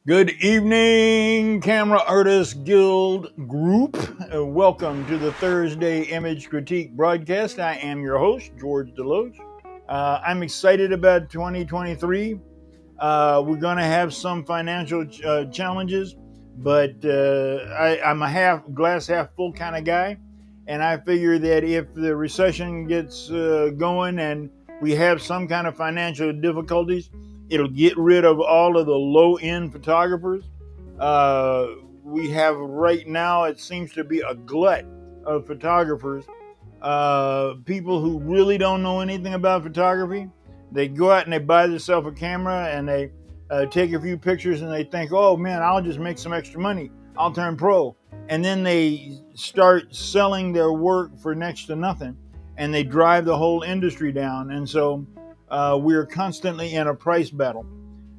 Good evening, Camera Artist Guild Group. Welcome to the Thursday Image Critique broadcast. I am your host, George DeLoache. I'm excited about 2023. We're going to have some financial challenges, but I'm a glass half full kind of guy. And I figure that if the recession gets going and we have some kind of financial difficulties, it'll get rid of all of the low-end photographers. We have right now, it seems to be a glut of photographers, people who really don't know anything about photography. They go out and they buy themselves a camera and they take a few pictures and they think, oh man, I'll just make some extra money. I'll turn pro. And then they start selling their work for next to nothing and they drive the whole industry down. And so we're constantly in a price battle.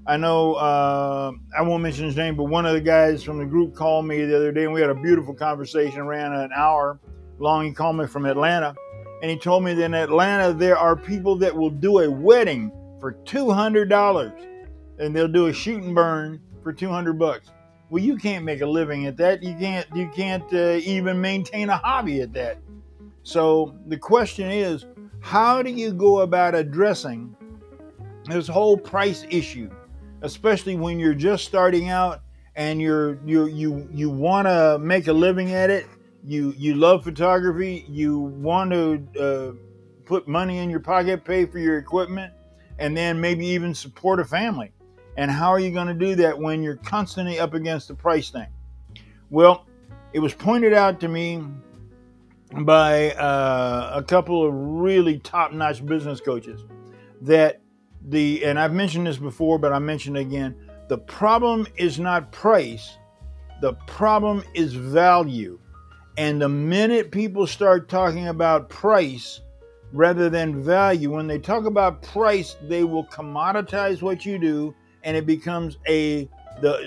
I know, I won't mention his name, but one of the guys from the group called me the other day and we had a beautiful conversation, ran an hour long. He called me from Atlanta and he told me that in Atlanta there are people that will do a wedding for $200 and they'll do a shoot and burn for $200. Well, you can't make a living at that. You can't even maintain a hobby at that. So the question is, how do you go about addressing this whole price issue, especially when you're just starting out and you want to make a living at it? You love photography. You want to put money in your pocket, pay for your equipment, and then maybe even support a family. And how are you going to do that when you're constantly up against the price thing? Well, it was pointed out to me by a couple of really top-notch business coaches that and I've mentioned this before, but I mention it again, the problem is not price, the problem is value. And the minute people start talking about price rather than value, when they talk about price, they will commoditize what you do, and it becomes the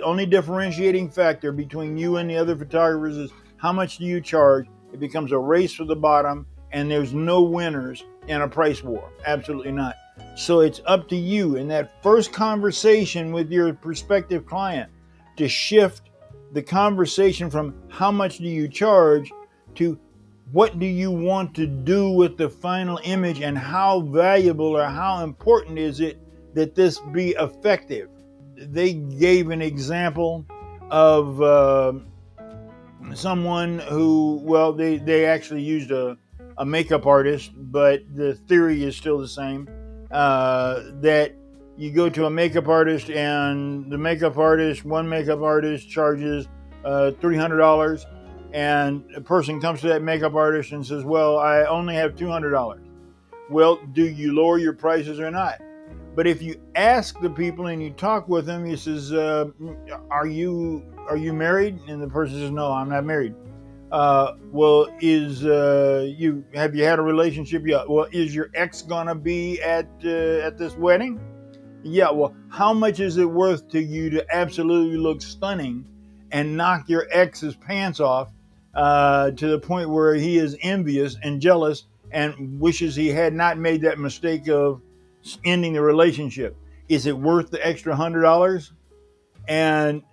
only differentiating factor between you and the other photographers is how much do you charge. It becomes a race for the bottom, and there's no winners in a price war. Absolutely not. So it's up to you in that first conversation with your prospective client to shift the conversation from how much do you charge to what do you want to do with the final image and how valuable or how important is it that this be effective. They gave an example of someone who, well, they actually used a makeup artist, but the theory is still the same. That you go to a makeup artist and one makeup artist charges $300, and a person comes to that makeup artist and says, well, I only have $200. Well, do you lower your prices or not? But if you ask the people and you talk with them, he says, are you married? And the person says, no, I'm not married. Well, have you had a relationship yet? Well, is your ex gonna be at this wedding? Yeah. Well, how much is it worth to you to absolutely look stunning and knock your ex's pants off to the point where he is envious and jealous and wishes he had not made that mistake of ending the relationship? Is it worth the extra $100? And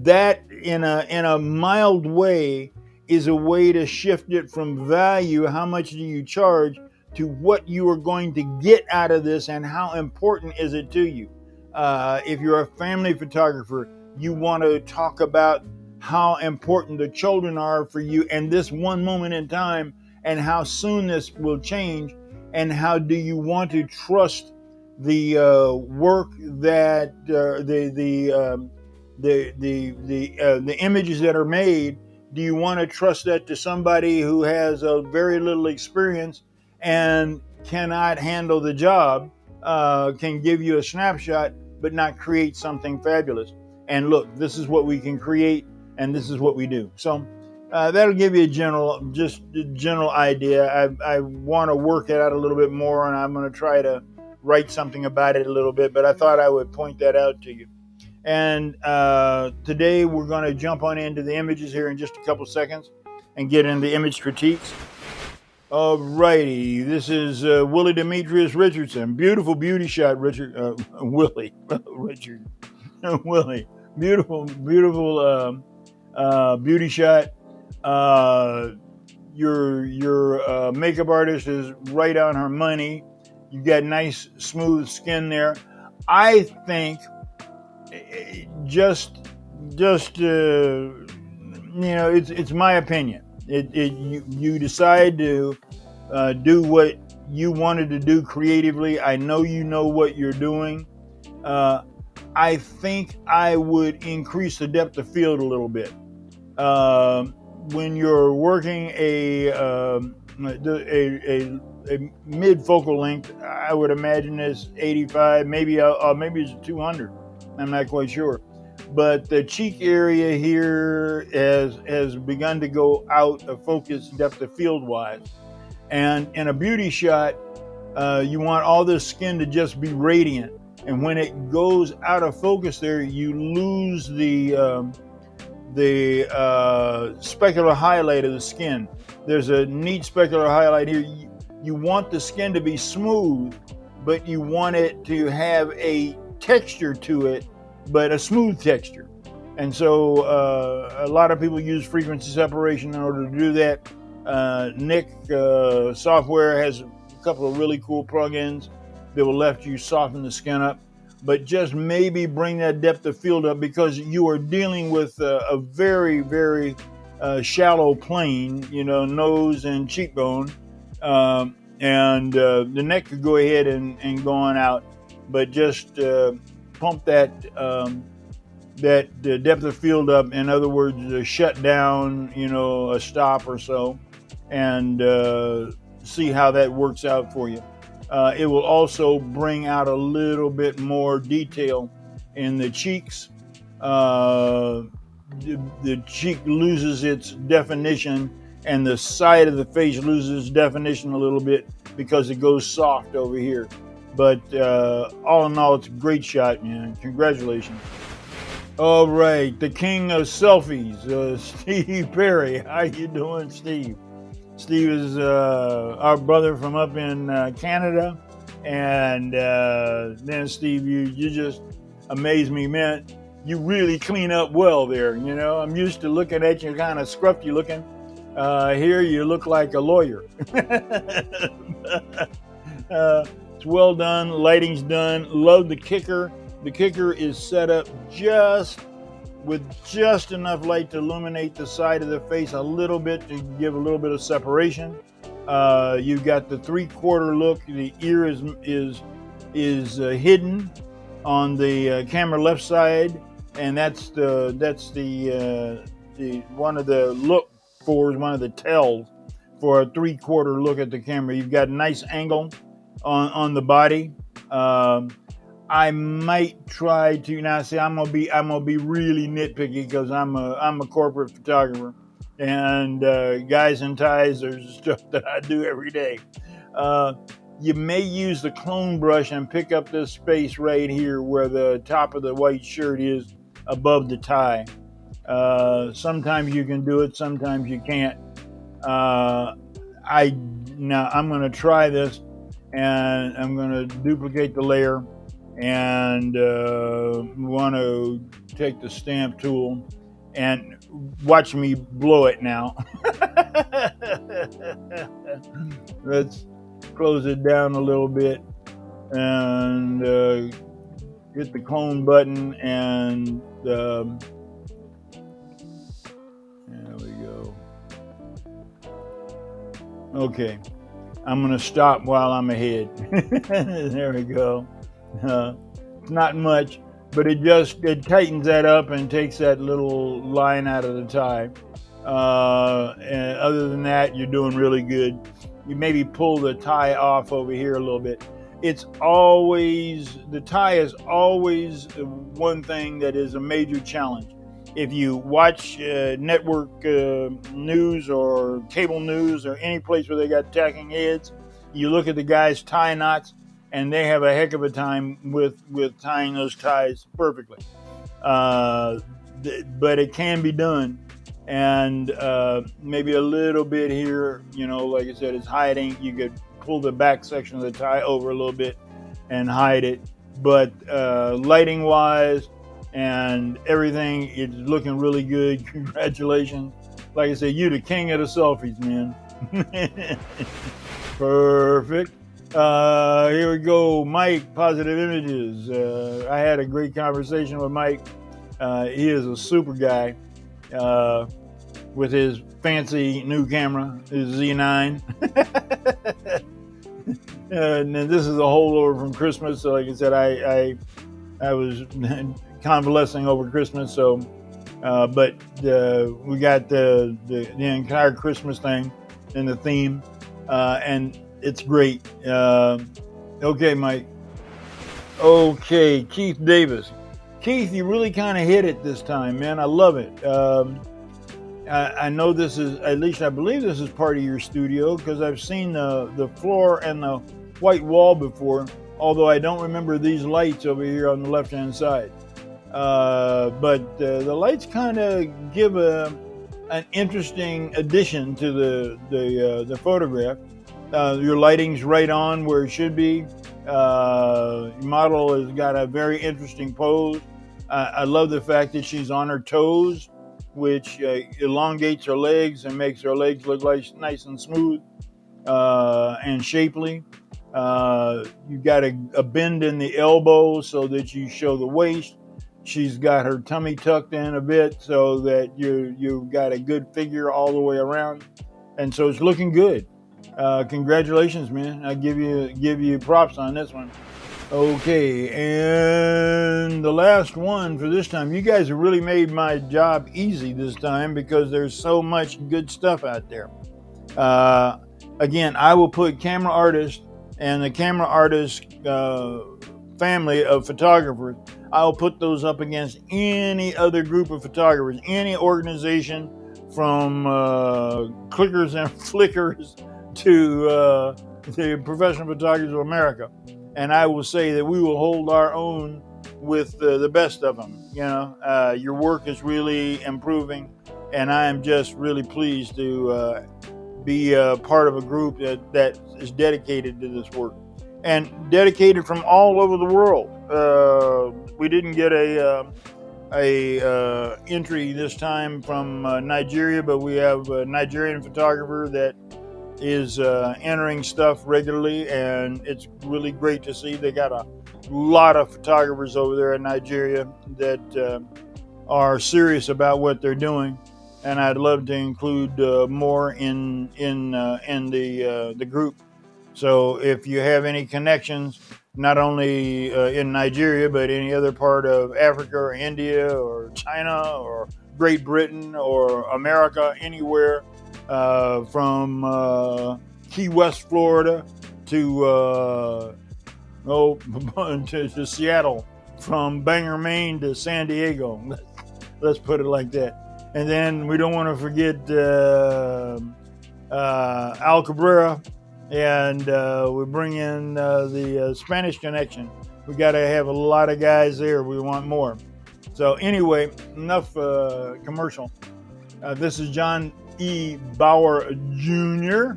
that in a mild way is a way to shift it from value, how much do you charge, to what you are going to get out of this and how important is it to you. If you're a family photographer, you want to talk about how important the children are for you and this one moment in time and how soon this will change, and how do you want to trust the work that the images that are made. Do you want to trust that to somebody who has a very little experience and cannot handle the job, can give you a snapshot but not create something fabulous? And look, this is what we can create and this is what we do. So that'll give you a general idea. I want to work it out a little bit more, and I'm going to try to write something about it a little bit, but I thought I would point that out to you. And today we're going to jump on into the images here in just a couple seconds and get into image critiques. Alrighty, this is Willie Demetrius Richardson. Beautiful beauty shot, Willie Richard. Willie, beautiful, beautiful beauty shot. Your makeup artist is right on her money. You got nice smooth skin there. I think just it's my opinion. You decide to do what you wanted to do creatively. I know you know what you're doing. I think I would increase the depth of field a little bit. When you're working a mid focal length, I would imagine it's 85, maybe it's 200. I'm not quite sure, but the cheek area here has begun to go out of focus depth of field wise. And in a beauty shot, you want all this skin to just be radiant. And when it goes out of focus there, you lose the specular highlight of the skin. There's a neat specular highlight here. You want the skin to be smooth, but you want it to have a texture to it, but a smooth texture. And so a lot of people use frequency separation in order to do that. 𝐦𝐨𝐫𝐞 software has a couple of really cool plugins that will let you soften the skin up, but just maybe bring that depth of field up, because you are dealing with a very, very shallow plane, nose and cheekbone, and the neck could go ahead and go on out, but just pump that depth of field up. In other words, shut down, a stop or so, and see how that works out for you. It will also bring out a little bit more detail in the cheeks. The cheek loses its definition, and the side of the face loses definition a little bit because it goes soft over here. But all in all, it's a great shot, man. Congratulations. All right, the king of selfies, Steve Perry. How you doing, Steve? Steve is our brother from up in Canada, and then Steve, you just amaze me, man. You really clean up well there. I'm used to looking at you kind of scruffy looking. Here you look like a lawyer. It's well done. Lighting's done. Love the kicker. The kicker is set up with just enough light to illuminate the side of the face a little bit, to give a little bit of separation. You've got the 3/4 look. The ear is hidden on the camera left side, and that's the one of the look for, one of the tells for a 3/4 look at the camera. You've got a nice angle on the body. I might try to now. See, I'm gonna be really nitpicky, because I'm a corporate photographer, and guys and ties are stuff that I do every day. You may use the clone brush and pick up this space right here where the top of the white shirt is above the tie. Sometimes you can do it, sometimes you can't. Now I'm gonna try this, and I'm gonna duplicate the layer, and want to take the stamp tool and watch me blow it now. Let's close it down a little bit and hit the clone button, and there we go. Okay, I'm gonna stop while I'm ahead. There we go. It's not much, but it tightens that up and takes that little line out of the tie. And other than that, you're doing really good. You maybe pull the tie off over here a little bit. The tie is always one thing that is a major challenge. If you watch network news or cable news or any place where they got tacking heads, you look at the guys' tie knots, and they have a heck of a time with tying those ties perfectly. But it can be done. And maybe a little bit here, like I said, it's hiding. You could pull the back section of the tie over a little bit and hide it. But lighting wise, and everything is looking really good. Congratulations. Like I said, you the king of the selfies, man. Perfect. Here we go. Mike, Positive Images. I had a great conversation with Mike. He is a super guy with his fancy new camera, his Z9. And then this is a holdover from Christmas. So like I said, I was convalescing over Christmas. So, but we got the entire Christmas thing and the theme, and it's great. Okay, Mike. Okay, Keith Davis. Keith, you really kind of hit it this time, man. I love it. I know this is, at least I believe this is part of your studio, because I've seen the floor and the white wall before, although I don't remember these lights over here on the left-hand side. But the lights kind of give an interesting addition to the photograph. Your lighting's right on where it should be. Your model has got a very interesting pose. I love the fact that she's on her toes, which elongates her legs and makes her legs look like nice and smooth and shapely. You got a bend in the elbow so that you show the waist. She's got her tummy tucked in a bit so that you've got a good figure all the way around, and so it's looking good. Congratulations, man! I give you props on this one. Okay, and the last one for this time. You guys have really made my job easy this time because there's so much good stuff out there. Again, I will put camera artist and the camera artist family of photographers. I'll put those up against any other group of photographers, any organization, from clickers and flickers to the Professional Photographers of America. And I will say that we will hold our own with the best of them. You know, your work is really improving, and I am just really pleased to be part of a group that is dedicated to this work, and dedicated from all over the world. We didn't get a entry this time from Nigeria, but we have a Nigerian photographer that is entering stuff regularly, and it's really great to see. They got a lot of photographers over there in Nigeria that are serious about what they're doing, and I'd love to include more in the group. So if you have any connections, not only in Nigeria, but any other part of Africa or India or China or Great Britain or America, anywhere, from Key West, Florida to to Seattle, from Bangor, Maine to San Diego. Let's put it like that. And then we don't want to forget Al Cabrera, and we bring in the Spanish connection. We got to have a lot of guys there. We want more. So anyway, enough commercial. This is John E. Bauer Jr.,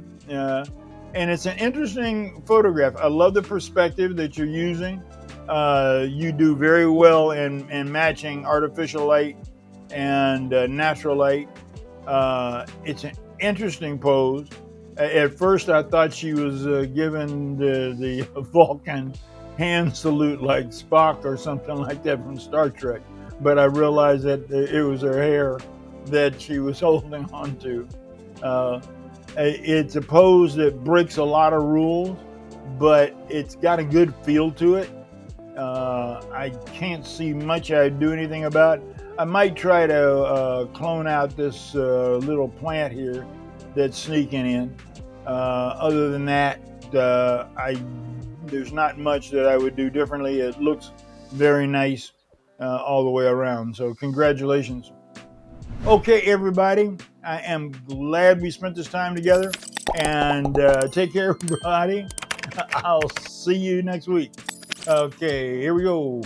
and it's an interesting photograph. I love the perspective that you're using. You do very well in matching artificial light and natural light. It's an interesting pose. At first, I thought she was giving the Vulcan hand salute like Spock or something like that from Star Trek, but I realized that it was her hair that she was holding on to. It's a pose that breaks a lot of rules, but it's got a good feel to it. I can't see much I'd do anything about. I might try to clone out this little plant here that's sneaking in. Other than that, there's not much that I would do differently. It looks very nice all the way around. So congratulations. Okay, everybody, I am glad we spent this time together, and take care, everybody. I'll see you next week. Okay, here we go.